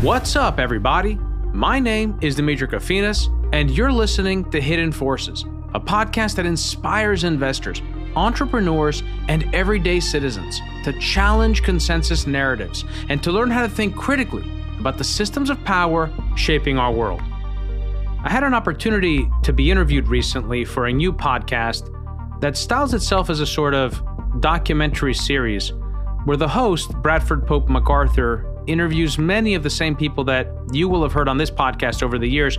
What's up, everybody? My name is Demetri Kofinas, and you're listening to Hidden Forces, a podcast that inspires investors, entrepreneurs, and everyday citizens to challenge consensus narratives and to learn how to think critically about the systems of power shaping our world. I had an opportunity to be interviewed recently for a new podcast that styles itself as a sort of documentary series where the host, Bradford Pope McArthur, interviews many of the same people that you will have heard on this podcast over the years,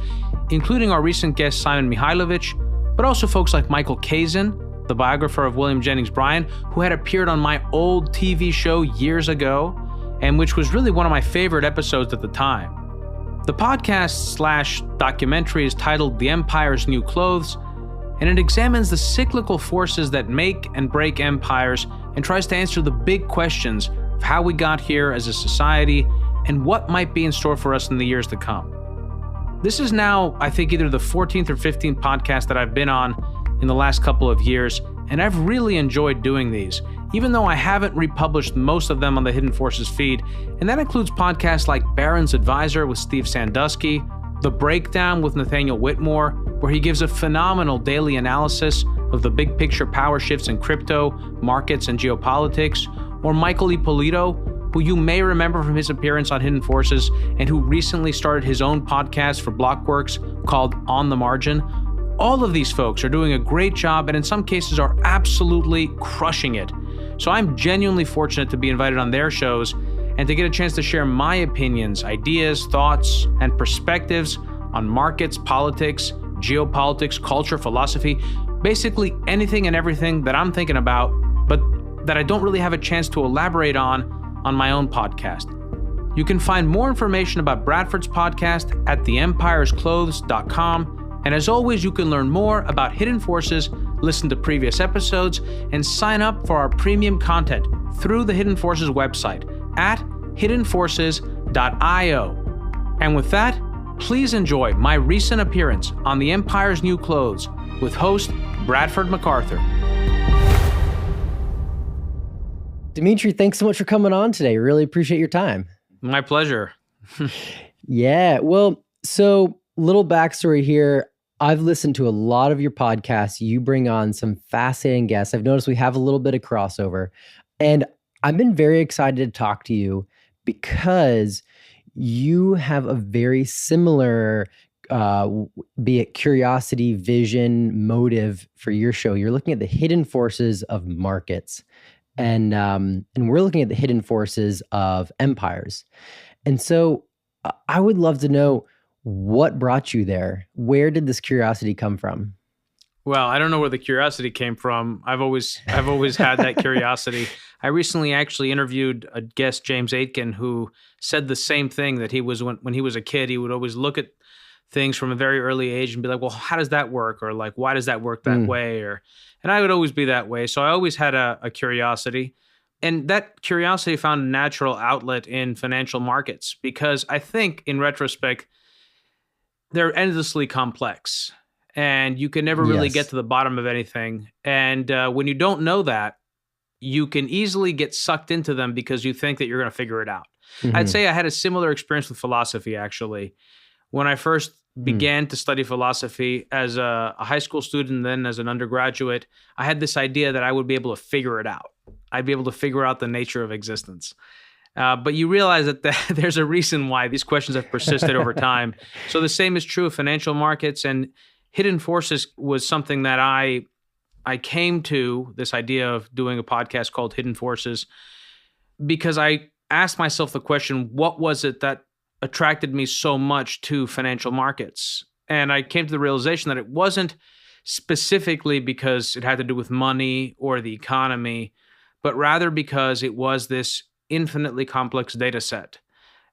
including our recent guest Simon Mihailovich, but also folks like Michael Kazin, the biographer of William Jennings Bryan, who had appeared on my old TV show years ago, and which was really one of my favorite episodes at the time. The podcast/documentary is titled The Empire's New Clothes, and it examines the cyclical forces that make and break empires and tries to answer the big questions of how we got here as a society and what might be in store for us in the years to come. This is now, I think, either the 14th or 15th podcast that I've been on in the last couple of years, and I've really enjoyed doing these, even though I haven't republished most of them on the Hidden Forces feed, and that includes podcasts like Barron's Advisor with Steve Sandusky, The Breakdown with Nathaniel Whitmore, where he gives a phenomenal daily analysis of the big picture power shifts in crypto, markets, and geopolitics, or Michael Ippolito, who you may remember from his appearance on Hidden Forces and who recently started his own podcast for Blockworks called On the Margin. All of these folks are doing a great job and in some cases are absolutely crushing it. So I'm genuinely fortunate to be invited on their shows and to get a chance to share my opinions, ideas, thoughts, and perspectives on markets, politics, geopolitics, culture, philosophy, basically anything and everything that I'm thinking about, but that I don't really have a chance to elaborate on my own podcast. You can find more information about Bradford's podcast at theempiresclothes.com. And as always, you can learn more about Hidden Forces, listen to previous episodes, and sign up for our premium content through the Hidden Forces website at hiddenforces.io. And with that, please enjoy my recent appearance on The Empire's New Clothes with host Bradford McArthur. Demetri, thanks so much for coming on today. Really appreciate your time. My pleasure. Yeah, well, so little backstory here. I've listened to a lot of your podcasts. You bring on some fascinating guests. I've noticed we have a little bit of crossover. And I've been very excited to talk to you because you have a very similar, be it curiosity, vision, motive for your show. You're looking at the hidden forces of markets. And we're looking at the hidden forces of empires. And so I would love to know what brought you there. Where did this curiosity come from? Well, I don't know where the curiosity came from. I've always had that curiosity. I recently actually interviewed a guest, James Aitken, who said the same thing, that he was when he was a kid, he would always look at things from a very early age and be like, well, how does that work? Or like, why does that work that way? And I would always be that way. So I always had a curiosity. And that curiosity found a natural outlet in financial markets because I think in retrospect, they're endlessly complex and you can never really get to the bottom of anything. And when you don't know that, you can easily get sucked into them because you think that you're going to figure it out. I'd say I had a similar experience with philosophy, actually. When I first began to study philosophy as a high school student, then as an undergraduate, I had this idea that I would be able to figure it out. I'd be able to figure out the nature of existence. But you realize that there's a reason why these questions have persisted over time. So the same is true of financial markets, and Hidden Forces was something that I came to, this idea of doing a podcast called Hidden Forces, because I asked myself the question, what was it that attracted me so much to financial markets? And I came to the realization that it wasn't specifically because it had to do with money or the economy, but rather because it was this infinitely complex data set.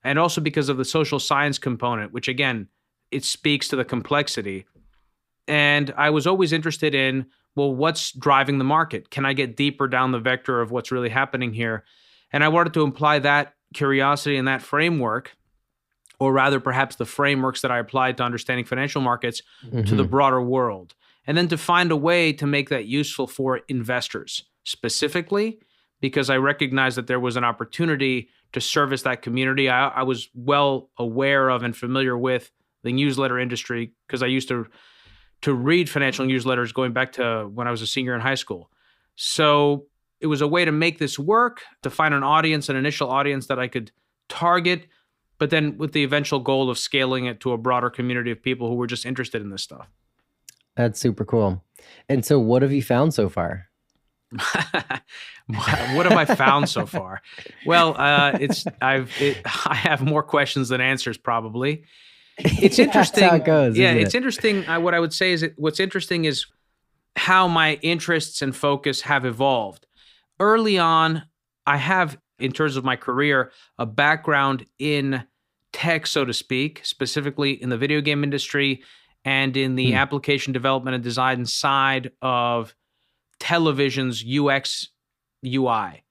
And also because of the social science component, which again, it speaks to the complexity. And I was always interested in, well, what's driving the market? Can I get deeper down the vector of what's really happening here? And I wanted to apply that curiosity and that framework, or rather perhaps the frameworks that I applied to understanding financial markets, to the broader world. And then to find a way to make that useful for investors specifically, because I recognized that there was an opportunity to service that community. I was well aware of and familiar with the newsletter industry because I used to read financial newsletters going back to when I was a senior in high school. So it was a way to make this work, to find an initial audience that I could target, but then with the eventual goal of scaling it to a broader community of people who were just interested in this stuff. That's super cool. And so what have you found so far? What have I found so far? Well, I have more questions than answers, probably. It's interesting. That's how it goes. Yeah, it's interesting. What I would say is what's interesting is how my interests and focus have evolved. Early on, I have, in terms of my career, a background in tech, so to speak, specifically in the video game industry and in the application development and design side of television's UX, UI.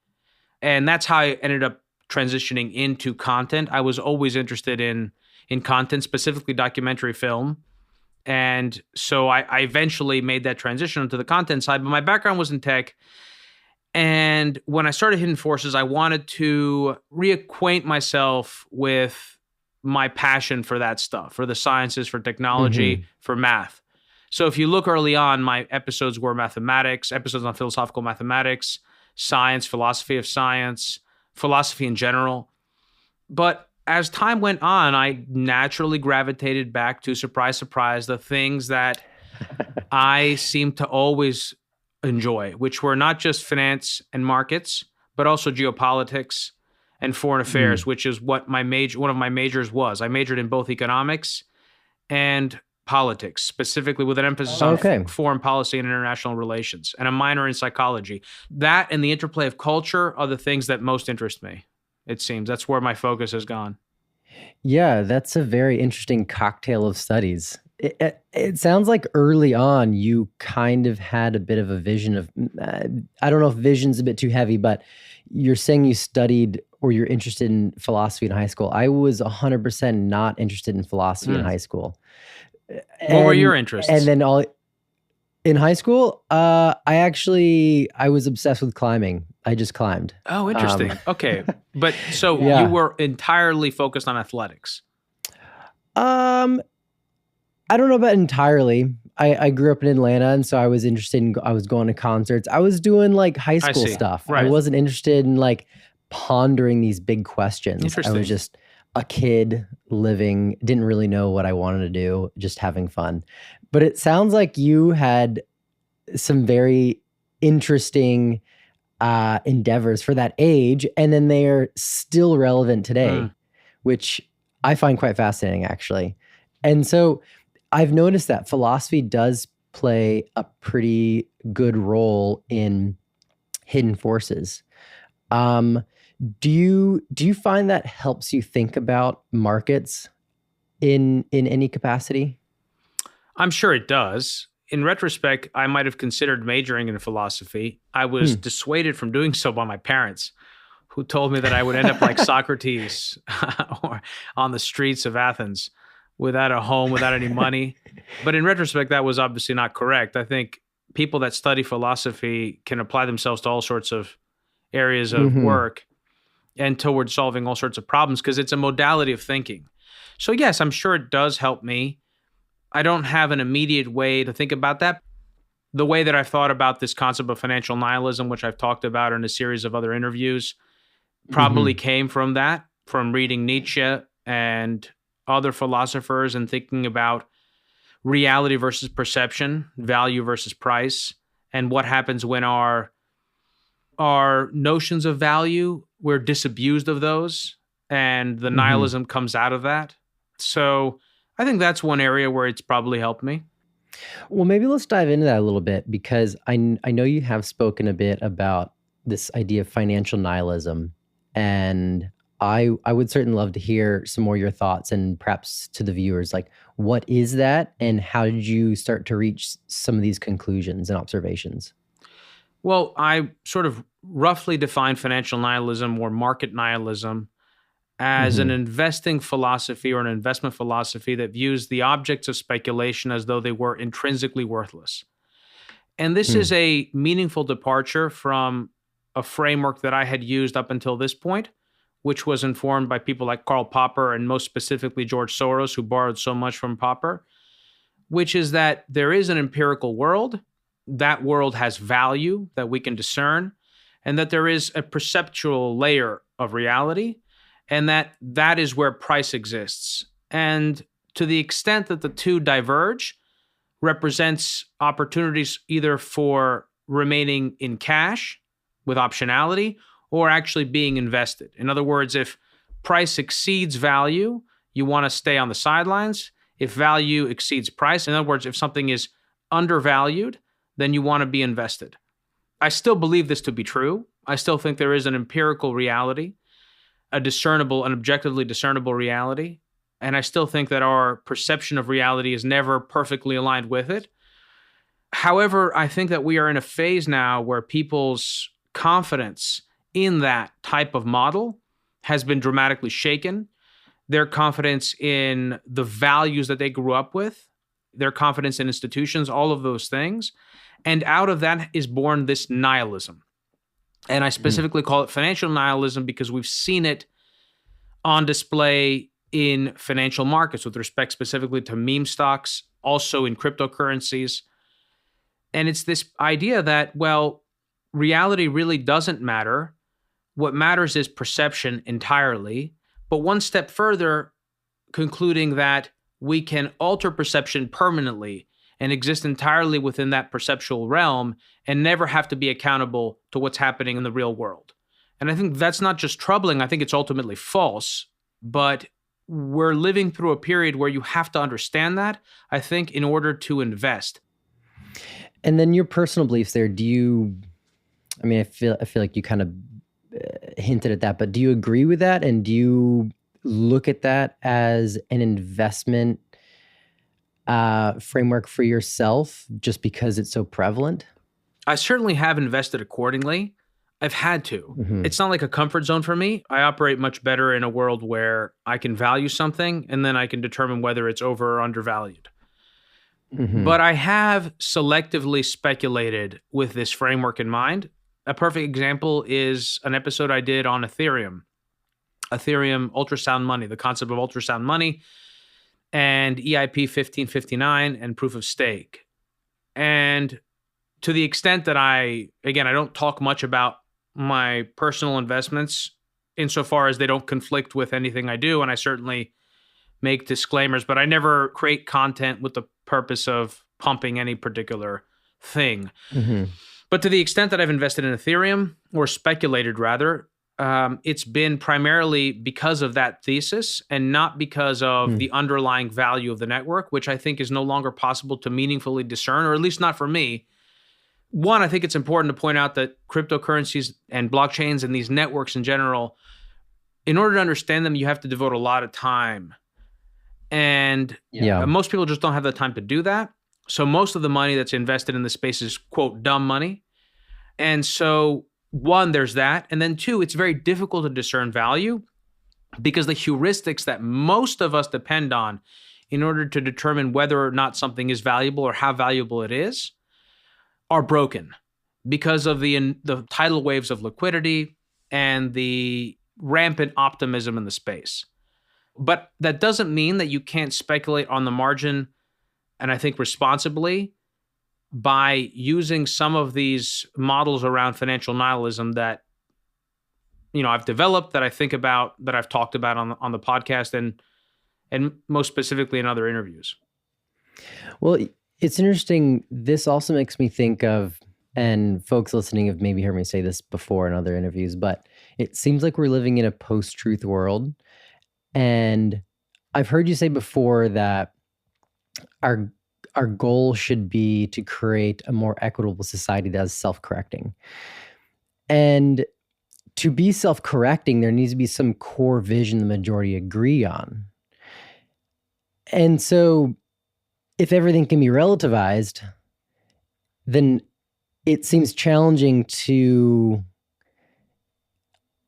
And that's how I ended up transitioning into content. I was always interested in content, specifically documentary film. And so I eventually made that transition into the content side, but my background was in tech. And when I started Hidden Forces, I wanted to reacquaint myself with my passion for that stuff, for the sciences, for technology, for math. So if you look early on, my episodes were mathematics, episodes on philosophical mathematics, science, philosophy of science, philosophy in general. But as time went on, I naturally gravitated back to, surprise, surprise, the things that I seemed to always enjoy, which were not just finance and markets, but also geopolitics and foreign affairs, which is what one of my majors was. I majored in both economics and politics, specifically with an emphasis on foreign policy and international relations, and a minor in psychology. That and the interplay of culture are the things that most interest me. It seems that's where my focus has gone. Yeah, that's a very interesting cocktail of studies. It sounds like early on you kind of had a bit of a vision of, I don't know if vision's a bit too heavy, but you're saying you studied or you're interested in philosophy in high school. I was 100% not interested in philosophy in high school. What were your interests? And then in high school, I was obsessed with climbing. I just climbed. Oh, interesting. Okay. But so you were entirely focused on athletics. I don't know about entirely. I grew up in Atlanta, and so I was interested I was going to concerts. I was doing like high school stuff. Right. I wasn't interested in like pondering these big questions. I was just a kid living, didn't really know what I wanted to do, just having fun. But it sounds like you had some very interesting endeavors for that age, and then they are still relevant today, which I find quite fascinating, actually. And so I've noticed that philosophy does play a pretty good role in Hidden Forces. Do you find that helps you think about markets in any capacity? I'm sure it does. In retrospect, I might have considered majoring in philosophy. I was dissuaded from doing so by my parents, who told me that I would end up like Socrates or on the streets of Athens without a home, without any money. But in retrospect, that was obviously not correct. I think people that study philosophy can apply themselves to all sorts of areas of work and towards solving all sorts of problems because it's a modality of thinking. So yes, I'm sure it does help me. I don't have an immediate way to think about that. The way that I've thought about this concept of financial nihilism, which I've talked about in a series of other interviews, probably came from that, from reading Nietzsche and other philosophers and thinking about reality versus perception, value versus price, and what happens when our notions of value, we're disabused of those, and the nihilism comes out of that. So I think that's one area where it's probably helped me. Well, maybe let's dive into that a little bit, because I know you have spoken a bit about this idea of financial nihilism, and I would certainly love to hear some more of your thoughts, and perhaps to the viewers, like, what is that and how did you start to reach some of these conclusions and observations? Well, I sort of roughly define financial nihilism or market nihilism as an investing philosophy or an investment philosophy that views the objects of speculation as though they were intrinsically worthless. And this is a meaningful departure from a framework that I had used up until this point, which was informed by people like Karl Popper and most specifically George Soros, who borrowed so much from Popper, which is that there is an empirical world. That world has value that we can discern, and that there is a perceptual layer of reality, and that is where price exists. And to the extent that the two diverge, represents opportunities either for remaining in cash with optionality or actually being invested. In other words, if price exceeds value, you want to stay on the sidelines. If value exceeds price, in other words, if something is undervalued, then you want to be invested. I still believe this to be true. I still think there is an empirical reality, an objectively discernible reality. And I still think that our perception of reality is never perfectly aligned with it. However, I think that we are in a phase now where people's confidence in that type of model has been dramatically shaken. Their confidence in the values that they grew up with, their confidence in institutions, all of those things. And out of that is born this nihilism. And I specifically call it financial nihilism because we've seen it on display in financial markets with respect specifically to meme stocks, also in cryptocurrencies. And it's this idea that, well, reality really doesn't matter. What matters is perception entirely. But one step further, concluding that we can alter perception permanently and exist entirely within that perceptual realm and never have to be accountable to what's happening in the real world. And I think that's not just troubling, I think it's ultimately false, but we're living through a period where you have to understand that, I think, in order to invest. And then your personal beliefs there, I feel like you kind of hinted at that, but do you agree with that? And do you look at that as an investment framework for yourself just because it's so prevalent? I certainly have invested accordingly. I've had to. Mm-hmm. It's not like a comfort zone for me. I operate much better in a world where I can value something and then I can determine whether it's over or undervalued. Mm-hmm. But I have selectively speculated with this framework in mind. A perfect example is an episode I did on Ethereum ultrasound money, the concept of ultrasound money, and EIP 1559 and proof of stake. And to the extent that I don't talk much about my personal investments insofar as they don't conflict with anything I do, and I certainly make disclaimers, but I never create content with the purpose of pumping any particular thing. Mm-hmm. But to the extent that I've invested in Ethereum, or speculated rather, it's been primarily because of that thesis and not because of the underlying value of the network, which I think is no longer possible to meaningfully discern, or at least not for me. One, I think it's important to point out that cryptocurrencies and blockchains and these networks in general, in order to understand them, you have to devote a lot of time. And most people just don't have the time to do that. So most of the money that's invested in the space is, quote, dumb money. And so one, there's that. And then two, it's very difficult to discern value because the heuristics that most of us depend on in order to determine whether or not something is valuable or how valuable it is are broken because of the tidal waves of liquidity and the rampant optimism in the space. But that doesn't mean that you can't speculate on the margin, and I think responsibly, by using some of these models around financial nihilism that I've developed, that I think about, that I've talked about on the podcast, and most specifically in other interviews. Well, it's interesting. This also makes me think of, and folks listening have maybe heard me say this before in other interviews, but it seems like we're living in a post-truth world. And I've heard you say before that our goal should be to create a more equitable society that is self-correcting. And to be self-correcting, there needs to be some core vision the majority agree on. And so if everything can be relativized, then it seems challenging to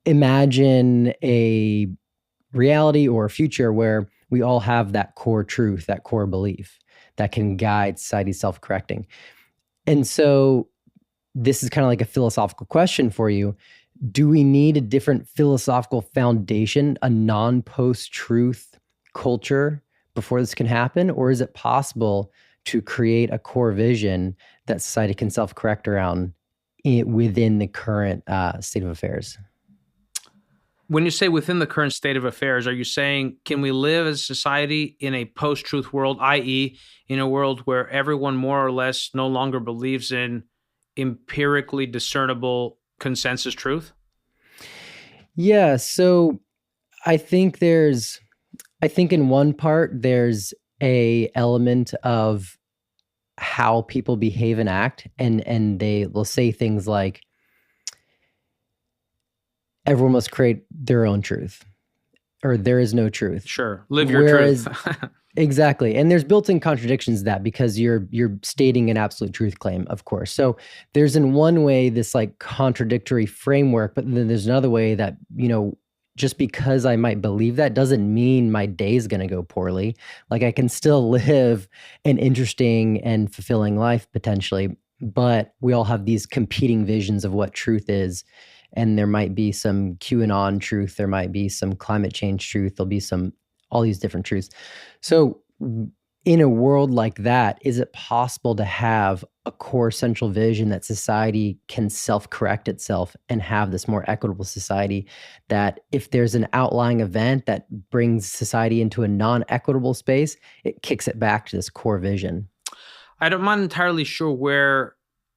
imagine a reality or a future where we all have that core truth, that core belief that can guide society's self-correcting. And so this is kind of like a philosophical question for you. do we need a different philosophical foundation, a non-post-truth culture before this can happen? Or is it possible to create a core vision that society can self-correct around within the current state of affairs? When you say within the current state of affairs, are you saying, can we live as a society in a post-truth world, i.e., in a world where everyone more or less no longer believes in empirically discernible consensus truth? Yeah, so I think in one part, there's a element of how people behave and act, and they will say things like, everyone must create their own truth, or there is no truth. Sure. Live your truth. Exactly. And there's built-in contradictions to that because you're stating an absolute truth claim, of course. So there's in one way this like contradictory framework, but then there's another way that, just because I might believe that doesn't mean my day is going to go poorly. Like I can still live an interesting and fulfilling life potentially, but we all have these competing visions of what truth is. And there might be some QAnon truth. There might be some climate change truth. There'll be all these different truths. So in a world like that, is it possible to have a core central vision that society can self-correct itself and have this more equitable society, that if there's an outlying event that brings society into a non-equitable space, it kicks it back to this core vision? I'm not entirely sure where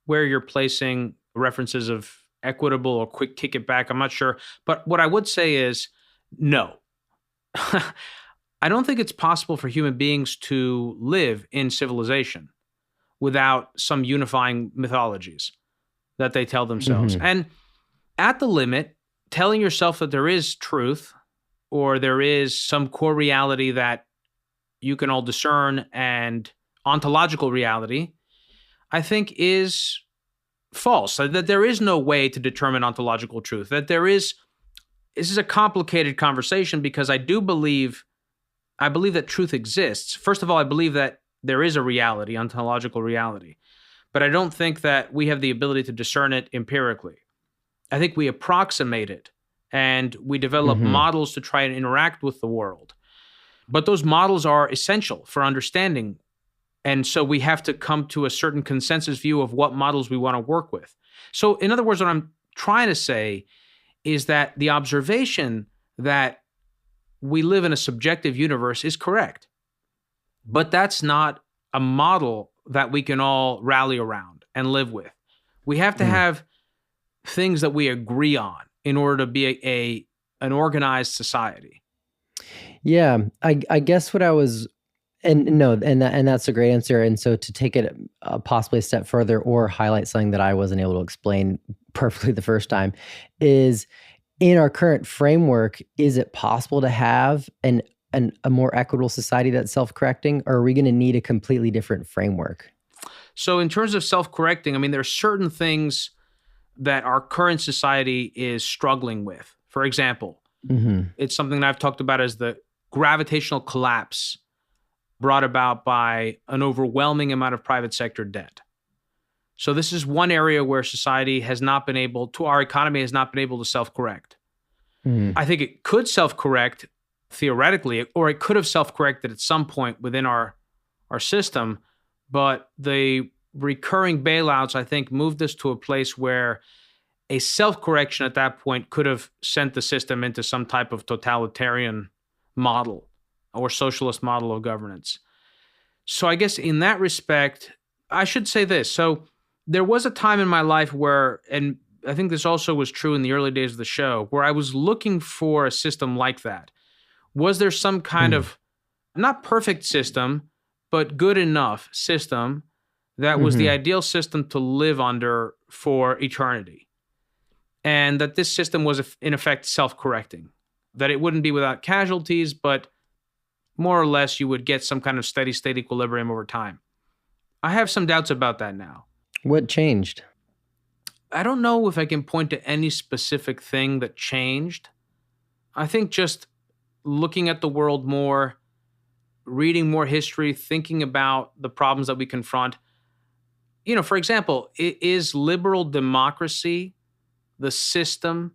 you're placing references of equitable or quick kick it back. I'm not sure. But what I would say is no. I don't think it's possible for human beings to live in civilization without some unifying mythologies that they tell themselves. Mm-hmm. And at the limit, telling yourself that there is truth or there is some core reality that you can all discern and ontological reality, I think is false. That there is no way to determine ontological truth. This is a complicated conversation because I believe that truth exists. First of all, I believe that there is a reality, ontological reality, but I don't think that we have the ability to discern it empirically. I think we approximate it and we develop models to try and interact with the world. But those models are essential for understanding. And so we have to come to a certain consensus view of what models we want to work with. So in other words, what I'm trying to say is that the observation that we live in a subjective universe is correct. But that's not a model that we can all rally around and live with. We have to have things that we agree on in order to be an organized society. Yeah, I guess what I was, and that's a great answer. And so to take it possibly a step further or highlight something that I wasn't able to explain perfectly the first time is, in our current framework, is it possible to have a more equitable society that's self-correcting, or are we going to need a completely different framework? So in terms of self-correcting, I mean, there are certain things that our current society is struggling with. For example, it's something that I've talked about as the gravitational collapse brought about by an overwhelming amount of private sector debt. So this is one area where society has not been able to, our economy has not been able to self-correct. I think it could self-correct theoretically, or it could have self-corrected at some point within our system, but the recurring bailouts, I think, moved us to a place where a self-correction at that point could have sent the system into some type of totalitarian model or socialist model of governance. So I guess in that respect, I should say this. So there was a time in my life where, and I think this also was true in the early days of the show, where I was looking for a system like that. Was there some kind of, not perfect system, but good enough system that was the ideal system to live under for eternity? And that this system was, in effect, self-correcting. That it wouldn't be without casualties, but more or less you would get some kind of steady state equilibrium over time. I have some doubts about that now. What changed? I don't know if I can point to any specific thing that changed. I think just looking at the world more, reading more history, thinking about the problems that we confront. For example, is liberal democracy the system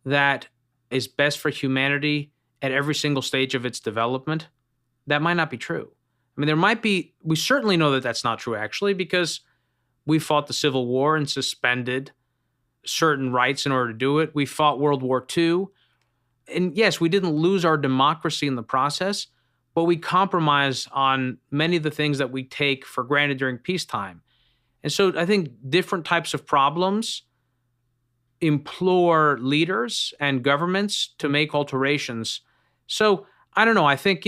that is best for humanity at every single stage of its development, that might not be true. I mean, we certainly know that that's not true, actually, because we fought the Civil War and suspended certain rights in order to do it. We fought World War II. And yes, we didn't lose our democracy in the process, but we compromised on many of the things that we take for granted during peacetime. And so I think different types of problems implore leaders and governments to make alterations. So I don't know. I think,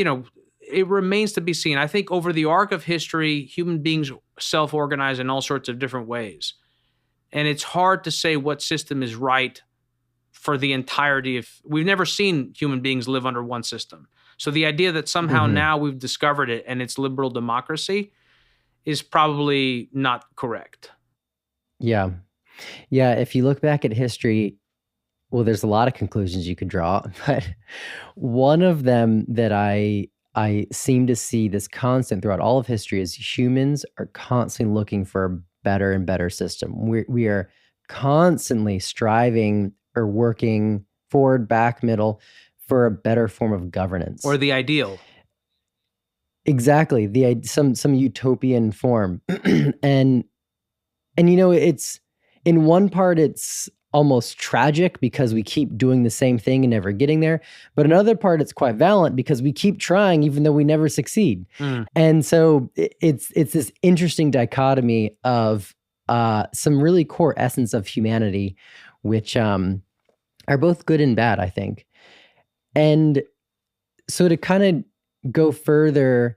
it remains to be seen. I think over the arc of history, human beings self-organize in all sorts of different ways. And it's hard to say what system is right for the entirety of, we've never seen human beings live under one system. So the idea that somehow now we've discovered it and it's liberal democracy is probably not correct. Yeah. Yeah. If you look back at history, well, there's a lot of conclusions you could draw, but one of them that I seem to see this constant throughout all of history is humans are constantly looking for a better and better system. We are constantly striving or working forward, back, middle for a better form of governance. Or the ideal. Exactly. Some utopian form. and it's in one part, it's almost tragic because we keep doing the same thing and never getting there. But another part, it's quite valiant because we keep trying even though we never succeed. And so it's this interesting dichotomy of some really core essence of humanity, which are both good and bad, I think. And so to kind of go further,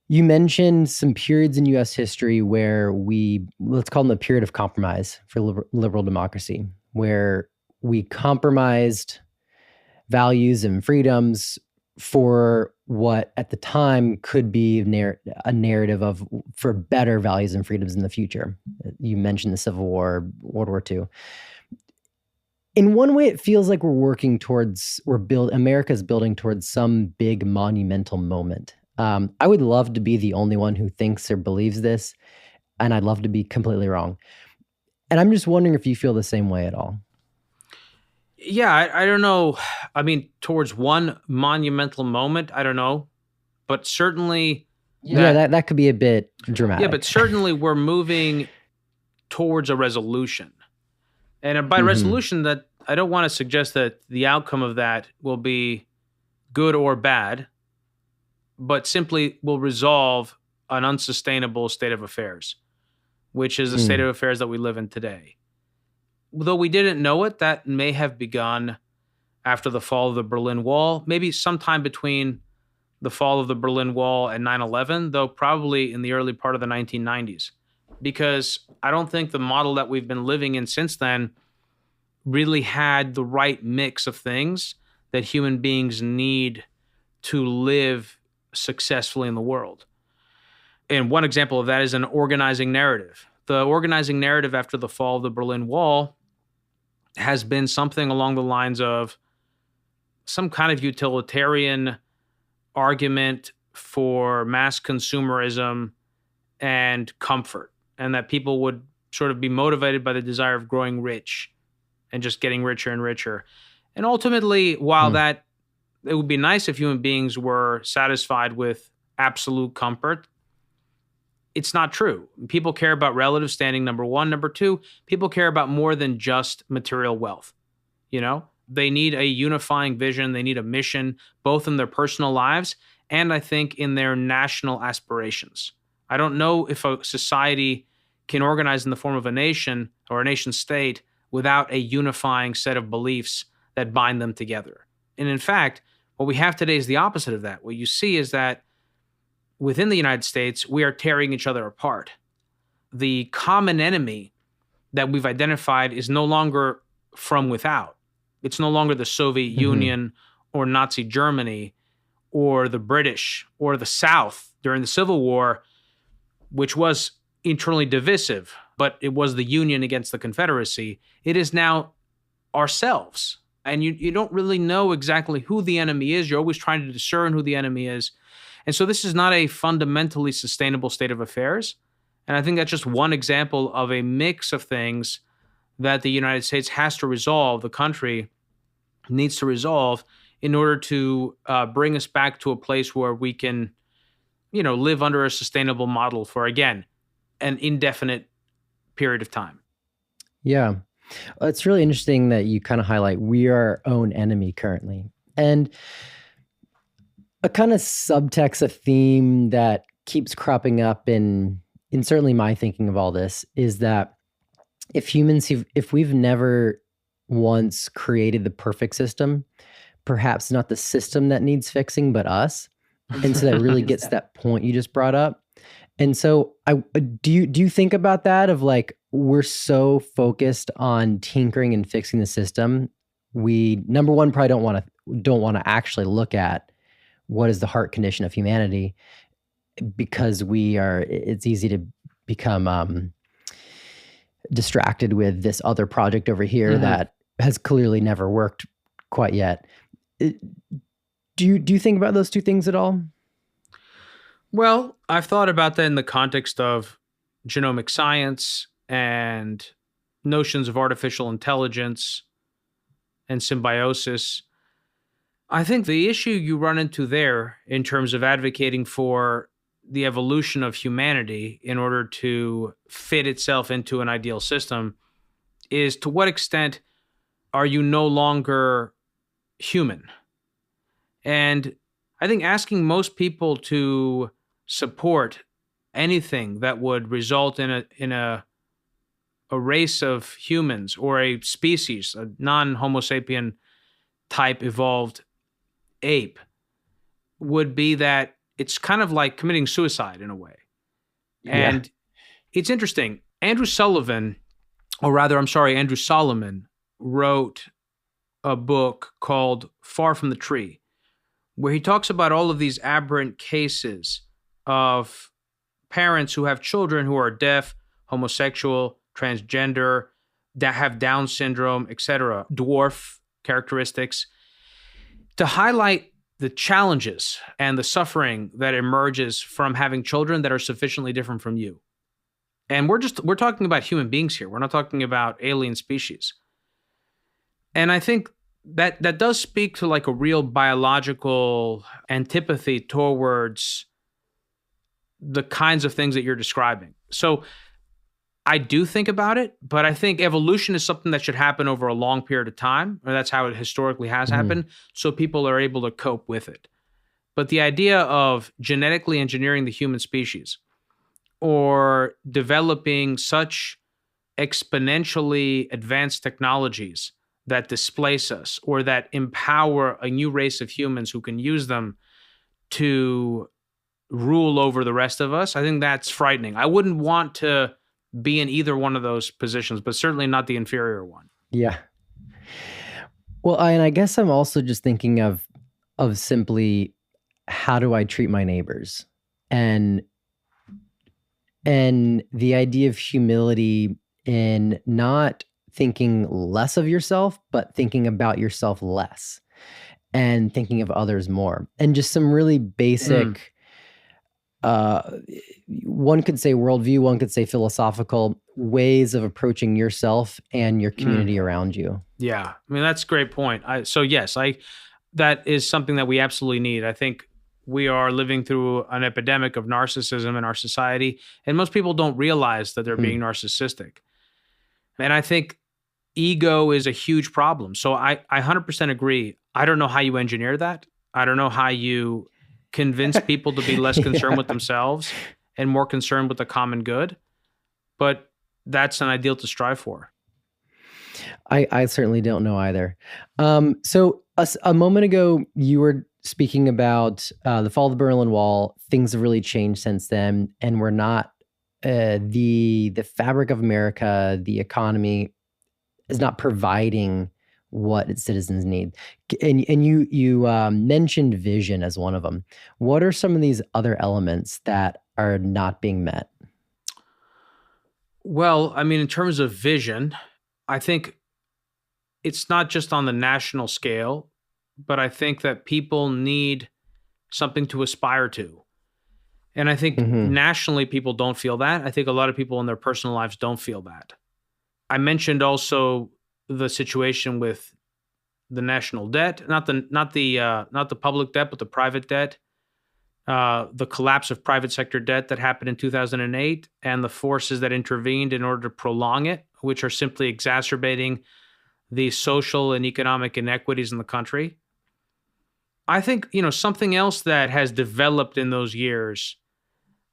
you mentioned some periods in U.S. history where let's call them the period of compromise for liberal democracy, where we compromised values and freedoms for what at the time could be a narrative for better values and freedoms in the future. You mentioned the Civil War, World War II. In one way, it feels like America's building towards some big monumental moment. I would love to be the only one who thinks or believes this, and I'd love to be completely wrong. And I'm just wondering if you feel the same way at all. Yeah, I don't know. I mean, towards one monumental moment, I don't know. But certainly... that could be a bit dramatic. Yeah, but certainly we're moving towards a resolution. And by resolution, that I don't want to suggest that the outcome of that will be good or bad, but simply will resolve an unsustainable state of affairs, which is the state of affairs that we live in today. Though we didn't know it, that may have begun after the fall of the Berlin Wall, maybe sometime between the fall of the Berlin Wall and 9/11, though probably in the early part of the 1990s. Because I don't think the model that we've been living in since then really had the right mix of things that human beings need to live successfully in the world. And one example of that is an organizing narrative. The organizing narrative after the fall of the Berlin Wall has been something along the lines of some kind of utilitarian argument for mass consumerism and comfort, and that people would sort of be motivated by the desire of growing rich and just getting richer and richer. And ultimately, while that it would be nice if human beings were satisfied with absolute comfort, it's not true. People care about relative standing, number one. Number two, people care about more than just material wealth. They need a unifying vision. They need a mission, both in their personal lives and I think in their national aspirations. I don't know if a society can organize in the form of a nation or a nation state without a unifying set of beliefs that bind them together. And in fact, what we have today is the opposite of that. What you see is that within the United States, we are tearing each other apart. The common enemy that we've identified is no longer from without. It's no longer the Soviet Union or Nazi Germany or the British or the South during the Civil War, which was internally divisive, but it was the Union against the Confederacy. It is now ourselves. And you don't really know exactly who the enemy is. You're always trying to discern who the enemy is. And so this is not a fundamentally sustainable state of affairs. And I think that's just one example of a mix of things that the United States has to resolve, the country needs to resolve in order to bring us back to a place where we can, live under a sustainable model for, again, an indefinite period of time. Yeah. It's really interesting that you kind of highlight we are our own enemy currently. And a kind of subtext, a theme that keeps cropping up in certainly my thinking of all this is that if we've never once created the perfect system, perhaps not the system that needs fixing, but us. And so that really gets to that point you just brought up. And so do you think about that of like, we're so focused on tinkering and fixing the system. We, number one, probably don't want to actually look at what is the heart condition of humanity, because it's easy to become distracted with this other project over here that has clearly never worked quite yet. Do you think about those two things at all? Well, I've thought about that in the context of genomic science and notions of artificial intelligence and symbiosis. I think the issue you run into there in terms of advocating for the evolution of humanity in order to fit itself into an ideal system is, to what extent are you no longer human? And I think asking most people to support anything that would result in a race of humans or a species, a non-Homo sapien type evolved ape, would be that it's kind of like committing suicide in a way. Yeah. And it's interesting. Andrew Solomon wrote a book called Far from the Tree, where he talks about all of these aberrant cases of parents who have children who are deaf, homosexual, transgender, that have Down syndrome, etc., dwarf characteristics, to highlight the challenges and the suffering that emerges from having children that are sufficiently different from you. And we're talking about human beings here. We're not talking about alien species. And I think that does speak to like a real biological antipathy towards the kinds of things that you're describing. So I do think about it, but I think evolution is something that should happen over a long period of time, or that's how it historically has happened, so people are able to cope with it. But the idea of genetically engineering the human species or developing such exponentially advanced technologies that displace us or that empower a new race of humans who can use them to rule over the rest of us, I think that's frightening. I wouldn't want to be in either one of those positions, but certainly not the inferior one. Yeah. Well, and I guess I'm also just thinking of simply, how do I treat my neighbors? And the idea of humility in not thinking less of yourself, but thinking about yourself less and thinking of others more. And just some really basic, one could say worldview, one could say philosophical ways of approaching yourself and your community around you. Yeah. I mean, that's a great point. That is something that we absolutely need. I think we are living through an epidemic of narcissism in our society, and most people don't realize that they're being narcissistic. And I think ego is a huge problem. So I 100% agree. I don't know how you engineer that. I don't know how you convince people to be less concerned with themselves and more concerned with the common good. But that's an ideal to strive for. I certainly don't know either. So a moment ago, you were speaking about the fall of the Berlin Wall. Things have really changed since then, and we're not the fabric of America, the economy is not providing what its citizens need. And you mentioned vision as one of them. What are some of these other elements that are not being met? Well, I mean, in terms of vision, I think it's not just on the national scale, but I think that people need something to aspire to. And I think nationally people don't feel that. I think a lot of people in their personal lives don't feel that. I mentioned also the situation with the national debt, not the public debt, but the private debt, the collapse of private sector debt that happened in 2008, and the forces that intervened in order to prolong it, which are simply exacerbating the social and economic inequities in the country. I think, something else that has developed in those years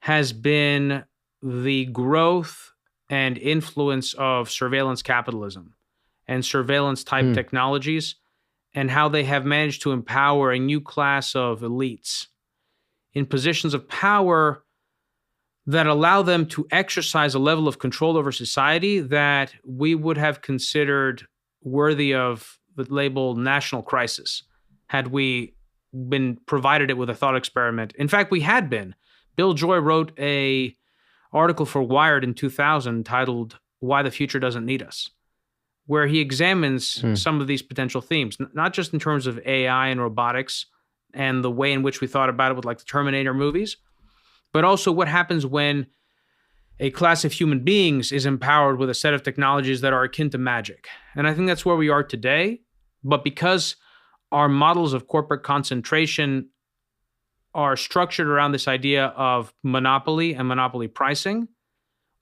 has been the growth and influence of surveillance capitalism and surveillance type technologies, and how they have managed to empower a new class of elites in positions of power that allow them to exercise a level of control over society that we would have considered worthy of the label national crisis had we been provided it with a thought experiment. In fact, we had been. Bill Joy wrote a article for Wired in 2000 titled "Why the Future Doesn't Need Us," where he examines some of these potential themes, not just in terms of AI and robotics and the way in which we thought about it with like the Terminator movies, but also what happens when a class of human beings is empowered with a set of technologies that are akin to magic. And I think that's where we are today. But because our models of corporate concentration are structured around this idea of monopoly and monopoly pricing,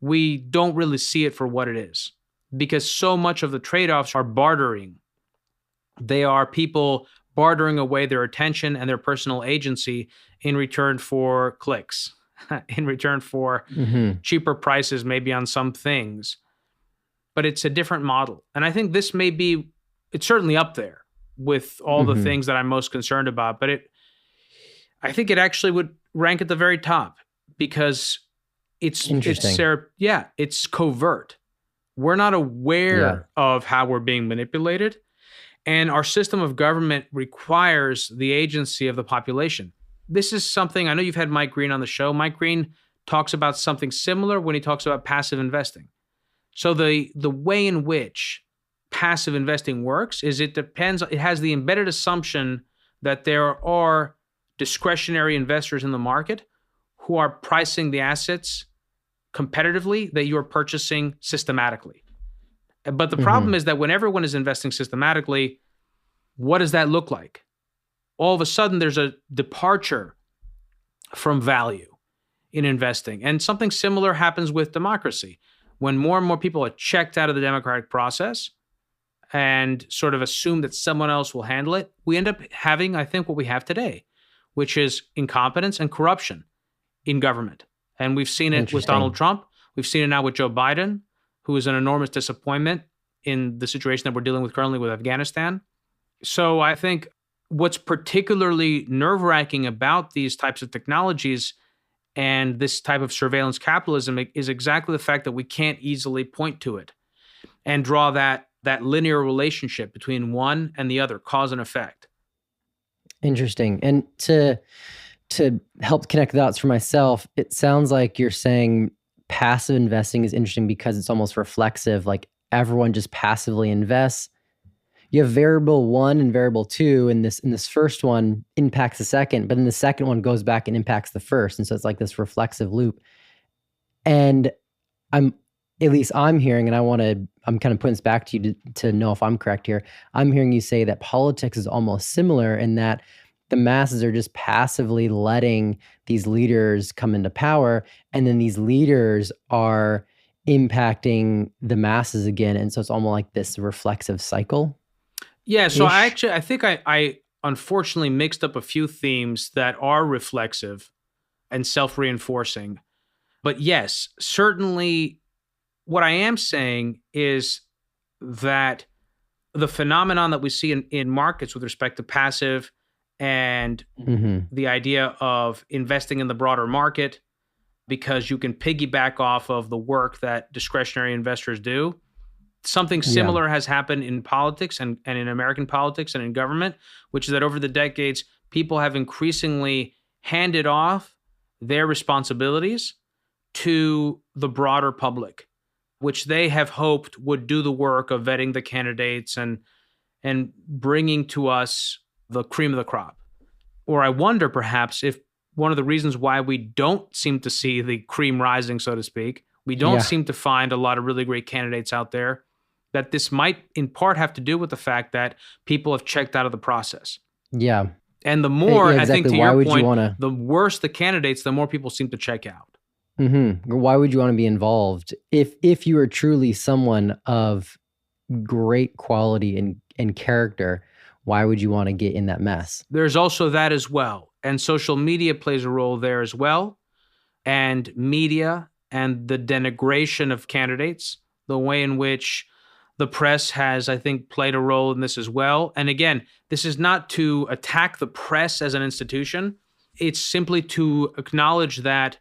we don't really see it for what it is, because so much of the trade-offs are bartering. They are people bartering away their attention and their personal agency in return for clicks, in return for cheaper prices, maybe on some things. But it's a different model. And I think this it's certainly up there with all the things that I'm most concerned about. But I think it actually would rank at the very top, because it's covert. We're not aware of how we're being manipulated. And our system of government requires the agency of the population. This is something, I know you've had Mike Green on the show. Mike Green talks about something similar when he talks about passive investing. So the way in which passive investing works is it has the embedded assumption that there are discretionary investors in the market who are pricing the assets competitively that you're purchasing systematically. But the problem is that when everyone is investing systematically, what does that look like? All of a sudden, there's a departure from value in investing. And something similar happens with democracy. When more and more people are checked out of the democratic process and sort of assume that someone else will handle it, we end up having, I think, what we have today, which is incompetence and corruption in government. And we've seen it with Donald Trump. We've seen it now with Joe Biden, who is an enormous disappointment in the situation that we're dealing with currently with Afghanistan. So I think what's particularly nerve-wracking about these types of technologies and this type of surveillance capitalism is exactly the fact that we can't easily point to it and draw that linear relationship between one and the other, cause and effect. Interesting. And to help connect the dots for myself, it sounds like you're saying passive investing is interesting because it's almost reflexive, like everyone just passively invests. You have variable 1 and variable 2, and this first one impacts the second, but then the second one goes back and impacts the first. And so it's like this reflexive loop. And I'm hearing, and I'm kind of putting this back to you to know if I'm correct here. I'm hearing you say that politics is almost similar in that the masses are just passively letting these leaders come into power, and then these leaders are impacting the masses again. And so it's almost like this reflexive cycle. Yeah, so I think I unfortunately mixed up a few themes that are reflexive and self-reinforcing. But yes, certainly what I am saying is that the phenomenon that we see in markets with respect to passive and the idea of investing in the broader market because you can piggyback off of the work that discretionary investors do. Something similar has happened in politics and in American politics and in government, which is that over the decades, people have increasingly handed off their responsibilities to the broader public, which they have hoped would do the work of vetting the candidates and bringing to us the cream of the crop. Or I wonder perhaps if one of the reasons why we don't seem to see the cream rising, so to speak, we don't seem to find a lot of really great candidates out there, that this might in part have to do with the fact that people have checked out of the process. Yeah. And the more, exactly. I think to Why your would point, you wanna... the worse the candidates, the more people seem to check out. Why would you want to be involved if you are truly someone of great quality and character? Why would you want to get in that mess? There's also that as well. And social media plays a role there as well. And media and the denigration of candidates, the way in which the press has, I think, played a role in this as well. And again, this is not to attack the press as an institution. It's simply to acknowledge that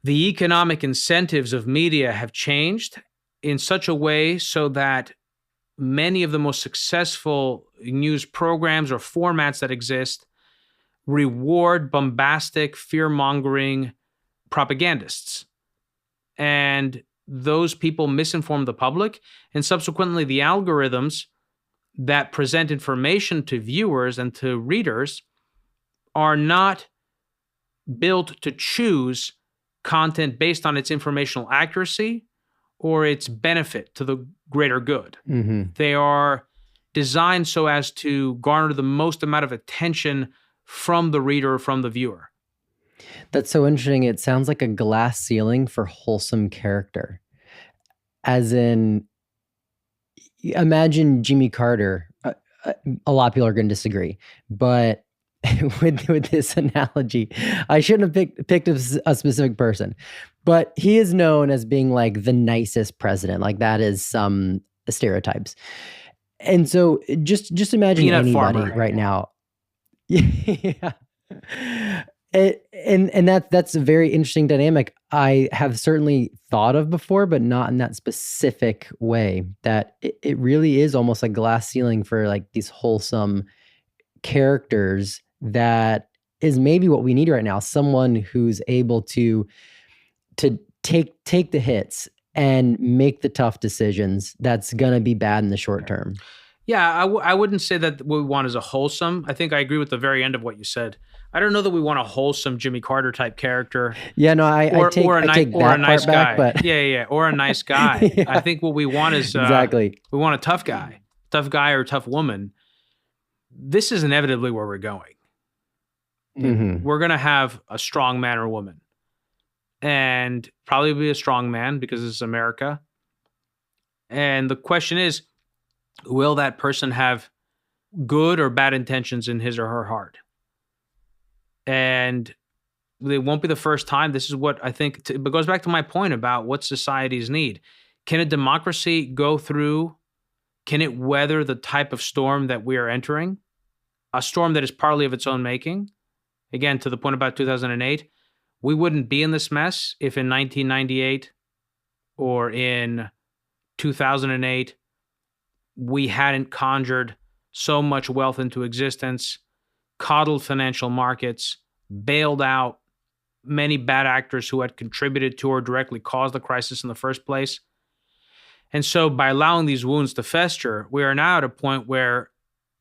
the economic incentives of media have changed in such a way so that many of the most successful news programs or formats that exist reward bombastic, fear-mongering propagandists. And those people misinform the public, and subsequently the algorithms that present information to viewers and to readers are not built to choose content based on its informational accuracy or its benefit to the greater good. They are designed so as to garner the most amount of attention from the reader or from the viewer. That's so interesting. It sounds like a glass ceiling for wholesome character. As in, imagine Jimmy Carter. A lot of people are going to disagree, but with this analogy, I shouldn't have picked a specific person, but he is known as being like the nicest president. Like that is some stereotypes. And so just imagine anybody farmer right now. Yeah. And that's a very interesting dynamic I have certainly thought of before, but not in that specific way, that it really is almost like glass ceiling for like these wholesome characters. That is maybe what we need right now. Someone who's able to take the hits and make the tough decisions that's going to be bad in the short term. Yeah, I wouldn't say that what we want is a wholesome. I think I agree with the very end of what you said. I don't know that we want a wholesome Jimmy Carter type character. Yeah, no, I take that nice part guy. Back, but yeah, or a nice guy. Yeah. I think what we want is exactly. We want a tough guy or tough woman. This is inevitably where we're going. We're going to have a strong man or woman, and probably be a strong man because this is America. And the question is, will that person have good or bad intentions in his or her heart? And it won't be the first time. This is what I think, it goes back to my point about what societies need. Can a democracy go through, can it weather the type of storm that we are entering? A storm that is partly of its own making. Again, to the point about 2008, we wouldn't be in this mess if in 1998 or in 2008, we hadn't conjured so much wealth into existence, coddled financial markets, bailed out many bad actors who had contributed to or directly caused the crisis in the first place. And so by allowing these wounds to fester, we are now at a point where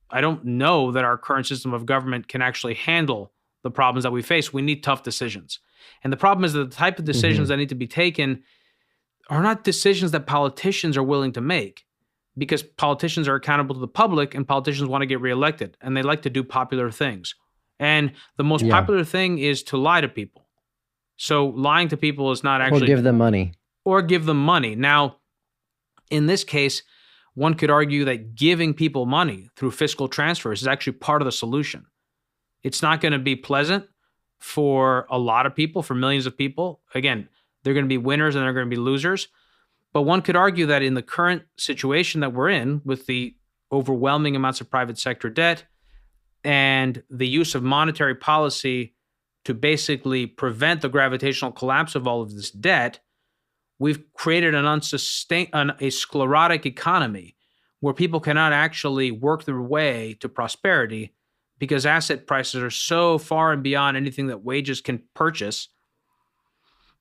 I don't know that our current system of government can actually handle the problems that we face. We need tough decisions. And the problem is that the type of decisions that need to be taken are not decisions that politicians are willing to make, because politicians are accountable to the public and politicians want to get reelected and they like to do popular things. And the most popular thing is to lie to people. So lying to people is not actually... Or give them money. Or give them money. Now, in this case, one could argue that giving people money through fiscal transfers is actually part of the solution. It's not going to be pleasant for a lot of people, for millions of people. Again, they're going to be winners and they're going to be losers. But one could argue that in the current situation that we're in, with the overwhelming amounts of private sector debt and the use of monetary policy to basically prevent the gravitational collapse of all of this debt, we've created a sclerotic economy where people cannot actually work their way to prosperity because asset prices are so far and beyond anything that wages can purchase,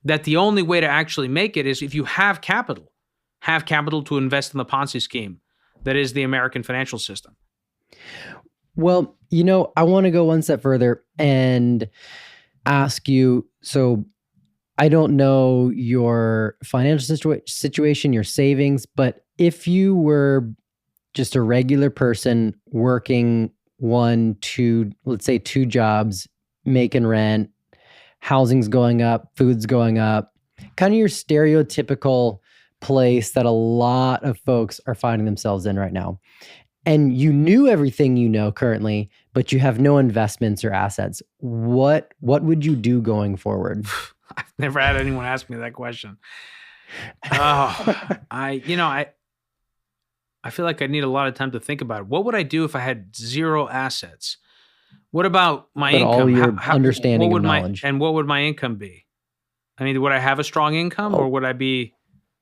that the only way to actually make it is if you have capital to invest in the Ponzi scheme that is the American financial system. Well, I want to go one step further and ask you, so I don't know your financial situation, your savings, but if you were just a regular person working one, two, let's say two jobs, making rent, housing's going up, food's going up, kind of your stereotypical place that a lot of folks are finding themselves in right now. And you knew everything you know currently, but you have no investments or assets. What would you do going forward? I've never had anyone ask me that question. Oh, I feel like I need a lot of time to think about it. What would I do if I had zero assets? What about my income? All your understanding and knowledge. What would my income be? I mean, would I have a strong income or would I be?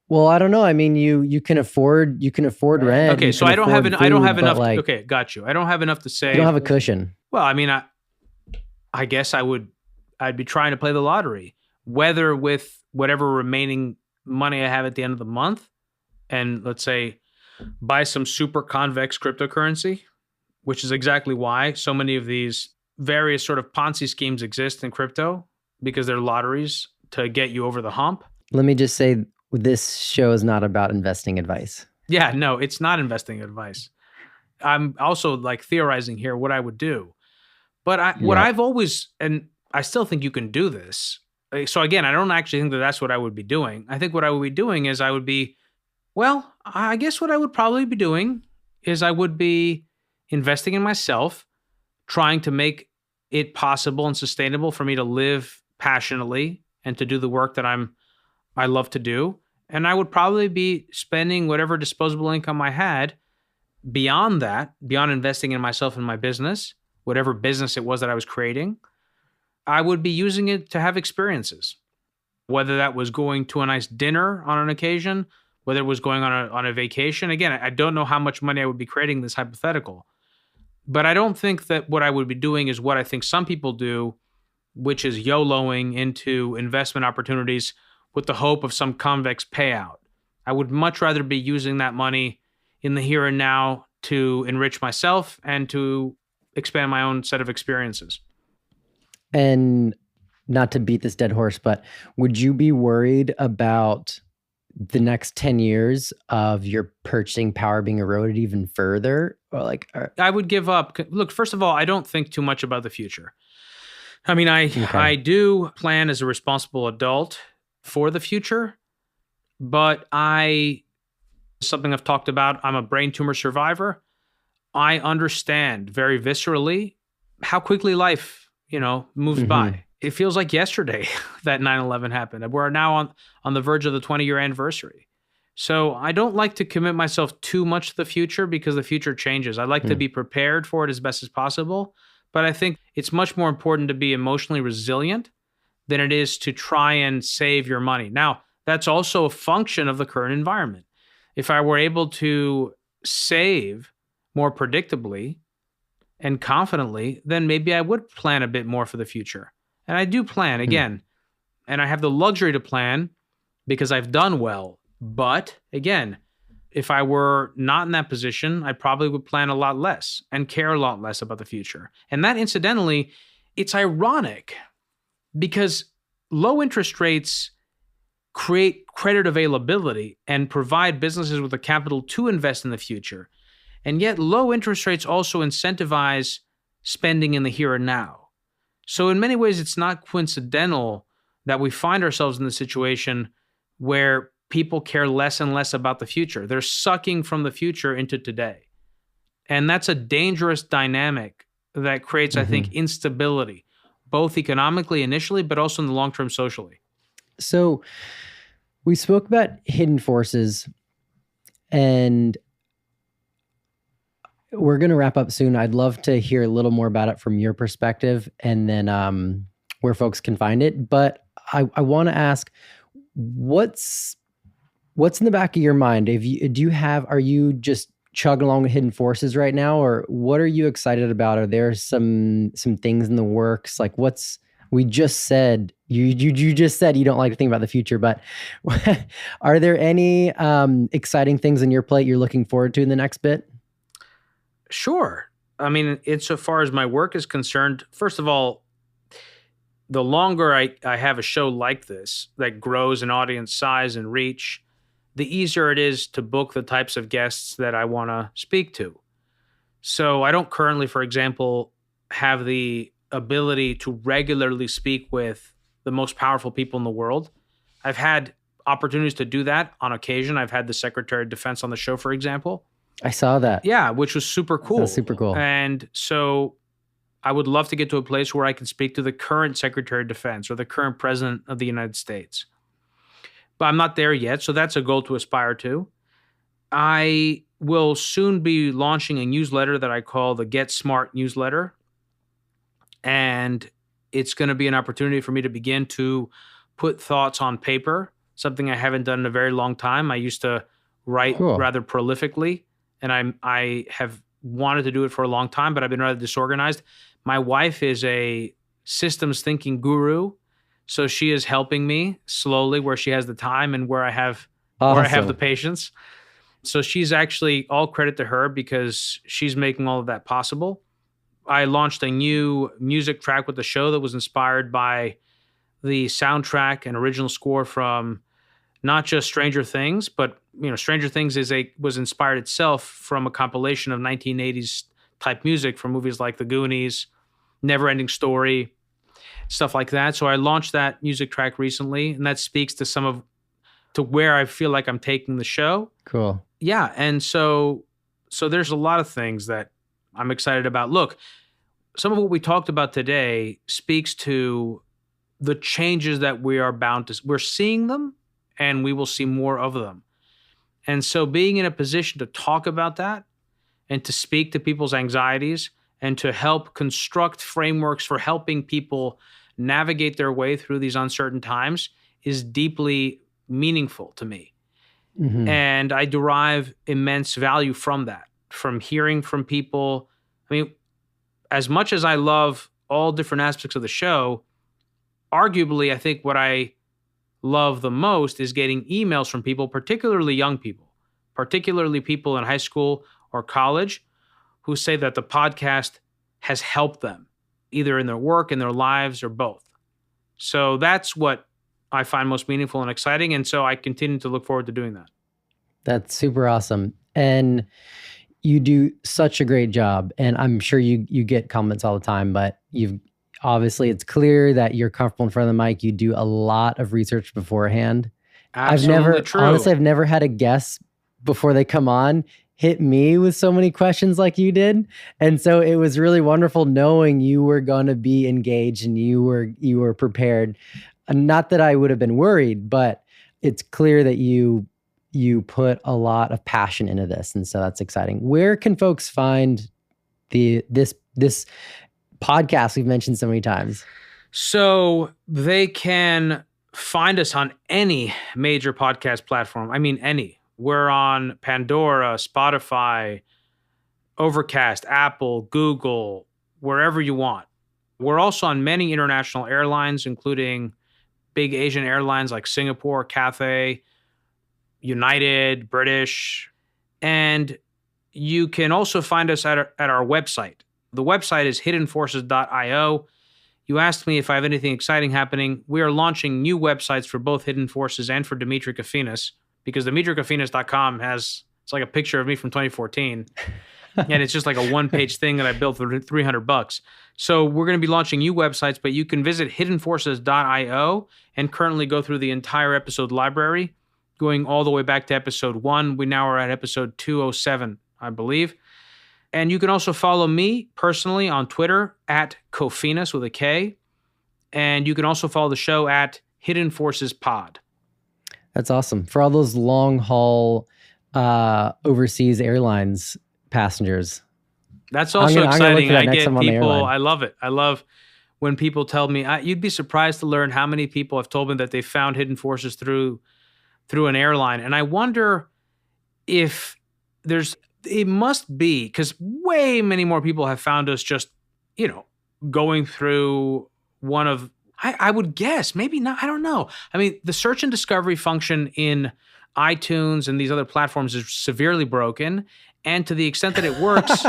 Well, I don't know. I mean, you can afford rent. Okay, so I don't have enough. Okay, got you. I don't have enough to say. You don't have a cushion. Well, I mean, I guess I'd be trying to play the lottery, whether with whatever remaining money I have at the end of the month, and let's say buy some super convex cryptocurrency, which is exactly why so many of these various sort of Ponzi schemes exist in crypto, because they're lotteries to get you over the hump. Let me just say, this show is not about investing advice. Yeah, no, it's not investing advice. I'm also like theorizing here what I would do. But what I've always, and I still think you can do this. So again, I don't actually think that that's what I would be doing. I think what I would be doing is I guess what I would probably be doing is I would be investing in myself, trying to make it possible and sustainable for me to live passionately and to do the work that I love to do. And I would probably be spending whatever disposable income I had beyond that, beyond investing in myself and my business, whatever business it was that I was creating. I would be using it to have experiences, whether that was going to a nice dinner on an occasion, whether it was going on a vacation. Again, I don't know how much money I would be creating this hypothetical, but I don't think that what I would be doing is what I think some people do, which is YOLOing into investment opportunities with the hope of some convex payout. I would much rather be using that money in the here and now to enrich myself and to expand my own set of experiences. And not to beat this dead horse, but would you be worried about the next 10 years of your purchasing power being eroded even further? I would give up. Look, first of all, I don't think too much about the future. I mean, I do plan as a responsible adult for the future, but something I've talked about, I'm a brain tumor survivor. I understand very viscerally how quickly life, moves by. It feels like yesterday that 9/11 happened. We're now on the verge of the 20-year anniversary. So I don't like to commit myself too much to the future because the future changes. I like to be prepared for it as best as possible, but I think it's much more important to be emotionally resilient than it is to try and save your money. Now, that's also a function of the current environment. If I were able to save more predictably and confidently, then maybe I would plan a bit more for the future. And I do plan, again, and I have the luxury to plan because I've done well. But again, if I were not in that position, I probably would plan a lot less and care a lot less about the future. And that, incidentally, it's ironic because low interest rates create credit availability and provide businesses with the capital to invest in the future. And yet low interest rates also incentivize spending in the here and now. So in many ways, it's not coincidental that we find ourselves in the situation where people care less and less about the future. They're sucking from the future into today. And that's a dangerous dynamic that creates, I think, instability, both economically initially, but also in the long term socially. So we spoke about hidden forces, and we're going to wrap up soon. I'd love to hear a little more about it from your perspective, and then where folks can find it. But I want to ask, what's in the back of your mind? Are you just chugging along with hidden forces right now, or what are you excited about? Are there some things in the works? Like we just said, you just said you don't like to think about the future, but are there any exciting things in your plate you're looking forward to in the next bit? Sure. I mean, insofar as my work is concerned, first of all, the longer I have a show like this that grows in audience size and reach, the easier it is to book the types of guests that I want to speak to. So I don't currently, for example, have the ability to regularly speak with the most powerful people in the world. I've had opportunities to do that on occasion. I've had the Secretary of Defense on the show, for example. I saw that. Yeah, which was super cool. That's super cool. And so I would love to get to a place where I can speak to the current Secretary of Defense or the current President of the United States. But I'm not there yet, so that's a goal to aspire to. I will soon be launching a newsletter that I call the Get Smart newsletter. And it's going to be an opportunity for me to begin to put thoughts on paper, something I haven't done in a very long time. I used to write rather prolifically, and I have wanted to do it for a long time, but I've been rather disorganized. My wife is a systems thinking guru, so she is helping me slowly where she has the time and where I have the patience. So she's actually, all credit to her because she's making all of that possible. I launched a new music track with the show that was inspired by the soundtrack and original score from not just Stranger Things, but Stranger Things was inspired itself from a compilation of 1980s type music from movies like The Goonies, Neverending Story, stuff like that. So I launched that music track recently, and that speaks to where I feel like I'm taking the show. Cool. Yeah, and so there's a lot of things that I'm excited about. Look, some of what we talked about today speaks to the changes that we're seeing them, and we will see more of them. And so being in a position to talk about that and to speak to people's anxieties and to help construct frameworks for helping people navigate their way through these uncertain times is deeply meaningful to me. Mm-hmm. And I derive immense value from that, from hearing from people. I mean, as much as I love all different aspects of the show, arguably, I think what I love the most is getting emails from people, particularly young people, particularly people in high school or college, who say that the podcast has helped them, either in their work, in their lives, or both. So that's what I find most meaningful and exciting. And so I continue to look forward to doing that. That's super awesome. And you do such a great job. And I'm sure you get comments all the time, but obviously it's clear that you're comfortable in front of the mic. You do a lot of research beforehand. Absolutely true. Honestly, I've never had a guest before they come on hit me with so many questions like you did. And so it was really wonderful knowing you were going to be engaged and you were prepared. Not that I would have been worried, but it's clear that you put a lot of passion into this. And so that's exciting. Where can folks find this podcast we've mentioned so many times? So they can find us on any major podcast platform. I mean, any. We're on Pandora, Spotify, Overcast, Apple, Google, wherever you want. We're also on many international airlines, including big Asian airlines like Singapore, Cathay, United, British. And you can also find us at our website. The website is hiddenforces.io. You asked me if I have anything exciting happening. We are launching new websites for both Hidden Forces and for Demetri Kofinas, because DemetriKofinas.com it's like a picture of me from 2014. And it's just like a one-page thing that I built for $300. So we're going to be launching new websites, but you can visit hiddenforces.io and currently go through the entire episode library, going all the way back to episode 1. We now are at episode 207, I believe. And you can also follow me personally on Twitter at Kofinas with a K. And you can also follow the show at Hidden Forces Pod. That's awesome. For all those long haul overseas airlines passengers. That's also exciting. I get people, I love it. I love when people tell me, you'd be surprised to learn how many people have told me that they found Hidden Forces through an airline. And I wonder if it must be, because way many more people have found us just, going through one of, I would guess, maybe not, I don't know. I mean, the search and discovery function in iTunes and these other platforms is severely broken. And to the extent that it works,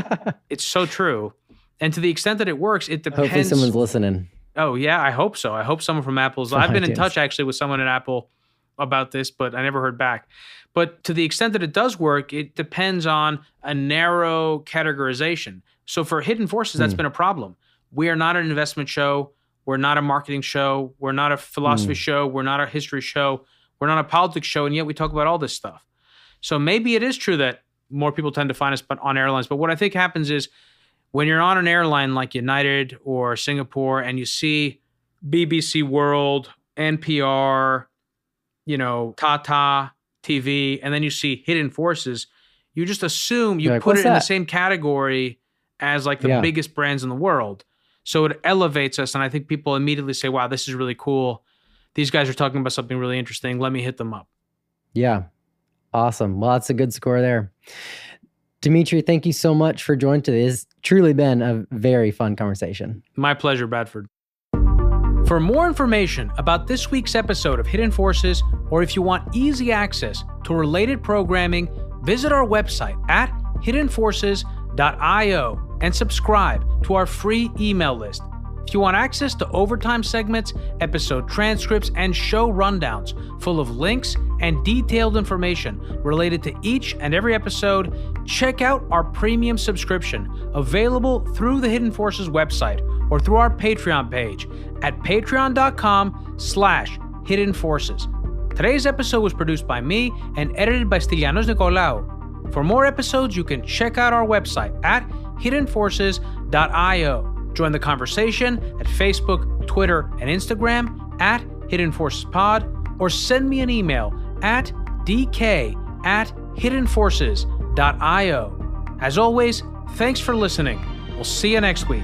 it's so true. And to the extent that it works, it depends. Hopefully someone's listening. Oh, yeah, I hope so. I hope someone from Apple's. I've been in touch actually with someone at Apple about this, but I never heard back. But to the extent that it does work, it depends on a narrow categorization. So for Hidden Forces, that's been a problem. We are not an investment show. We're not a marketing show. We're not a philosophy show. We're not a history show. We're not a politics show. And yet we talk about all this stuff. So maybe it is true that more people tend to find us on airlines. But what I think happens is when you're on an airline like United or Singapore and you see BBC World, NPR, Tata TV, and then you see Hidden Forces, you just assume you put it in the same category as like the biggest brands in the world. So it elevates us. And I think people immediately say, wow, this is really cool. These guys are talking about something really interesting. Let me hit them up. Yeah. Awesome. Well, that's a good score there. Demetri, thank you so much for joining today. It's truly been a very fun conversation. My pleasure, Bradford. For more information about this week's episode of Hidden Forces, or if you want easy access to related programming, visit our website at hiddenforces.io and subscribe to our free email list. If you want access to overtime segments, episode transcripts, and show rundowns full of links and detailed information related to each and every episode, check out our premium subscription available through the Hidden Forces website or through our Patreon page at patreon.com/Hidden Forces. Today's episode was produced by me and edited by Stylianos Nicolaou. For more episodes, you can check out our website at hiddenforces.io. Join the conversation at Facebook, Twitter, and Instagram at Hidden Forces Pod, or send me an email at dk@hiddenforces.io. As always, thanks for listening. We'll see you next week.